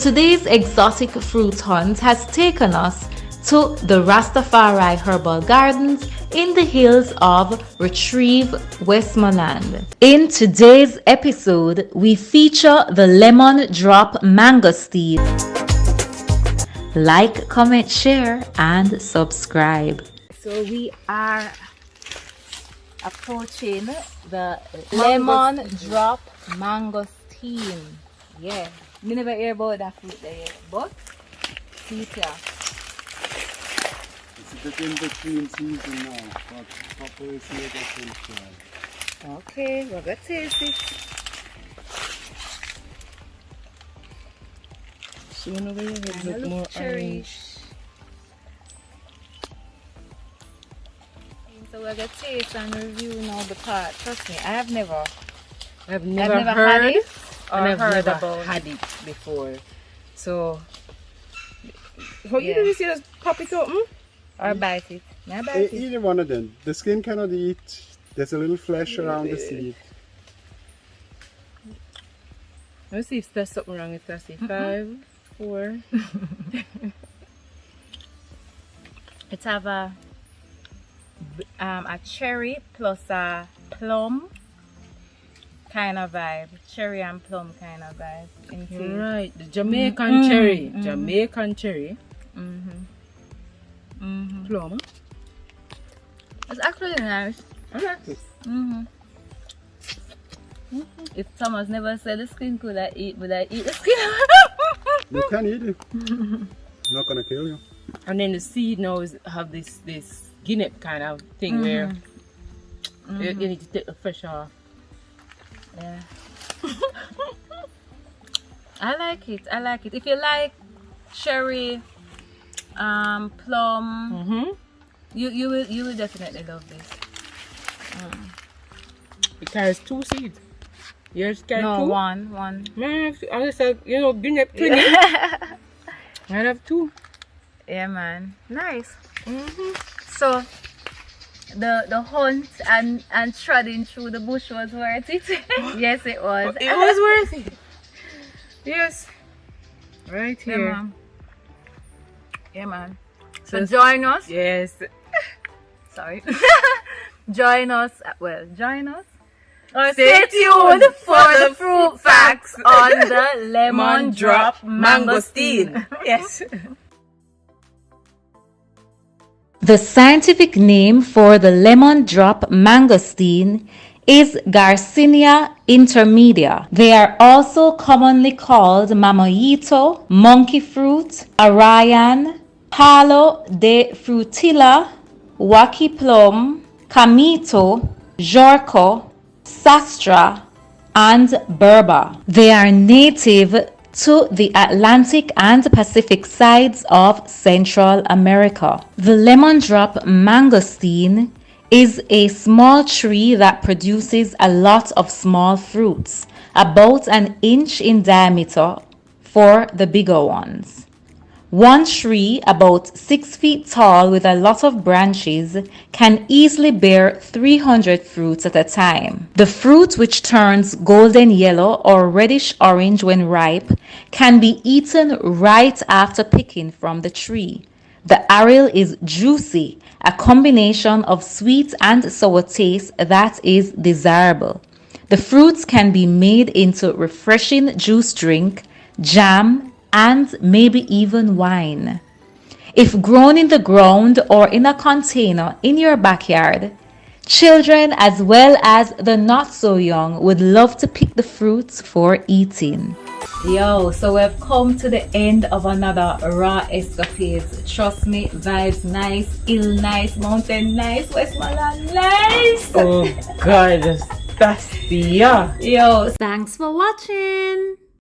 Today's exotic fruit hunt has taken us to the Rastafari Herbal Gardens in the hills of Retrieve, Westmoreland. In today's episode, we feature the Lemondrop Mangosteen. Like, comment, share, and subscribe. So we are approaching the Lemondrop Mangosteen. Yeah, me never hear about that fruit there yet, but see it here. It's in between season now, but proper is here that try. Okay, we're gonna taste it. Soon over here it look more orange. So we're gonna taste and review now the part. Trust me, I've never heard had it. And I've heard never about had it before. So, how you do this? You just pop it open? Or bite it. May I bite it? Either one of them. The skin cannot eat. There's a little flesh around the seed. Let's see if there's something wrong with that. 5, 4. It have a cherry plus a plum kind of vibe. Cherry and plum kind of vibe. Right, the Jamaican cherry. Jamaican cherry. Plum. It's actually nice. I like it. If Thomas never said the skin could I eat, would I eat the skin? You can eat it. Not gonna kill you. And then the seed now have this guinea kind of thing where you need to take the flesh off. Yeah. I like it. I like it. If you like cherry, plum, you will definitely love this. It carries 2 seeds. Yours carries 2? No, one. Man, I just said, guinea twin. I have 2. Yeah, man. Nice. So the hunt and treading through the bush was worth it. Yes, it was. It was worth it. Yes. Right here. Yeah, man. Yeah, man. So join us. Yes. Sorry. Join us. Join us. Or Stay tuned for the fruit facts on the Lemondrop Mangosteen. Yes. The scientific name for the Lemondrop Mangosteen is Garcinia intermedia. They are also commonly called mamoyito, monkey fruit, arayan, palo de frutilla, waki plum, camito, jorco, sastra, and berba. They are native to the Atlantic and Pacific sides of Central America. The Lemondrop Mangosteen is a small tree that produces a lot of small fruits, about an inch in diameter for the bigger ones. One tree, about 6 feet tall with a lot of branches, can easily bear 300 fruits at a time. The fruit, which turns golden yellow or reddish orange when ripe, can be eaten right after picking from the tree. The aril is juicy, a combination of sweet and sour taste that is desirable. The fruits can be made into refreshing juice drink, jam, and maybe even wine. If grown in the ground or in a container in your backyard, children as well as the not so young would love to pick the fruits for eating. Yo, so we've come to the end of another raw escapades. Trust me, vibes nice, hill nice, mountain nice, Westmoreland nice. Oh God, that's the Yo, thanks for watching.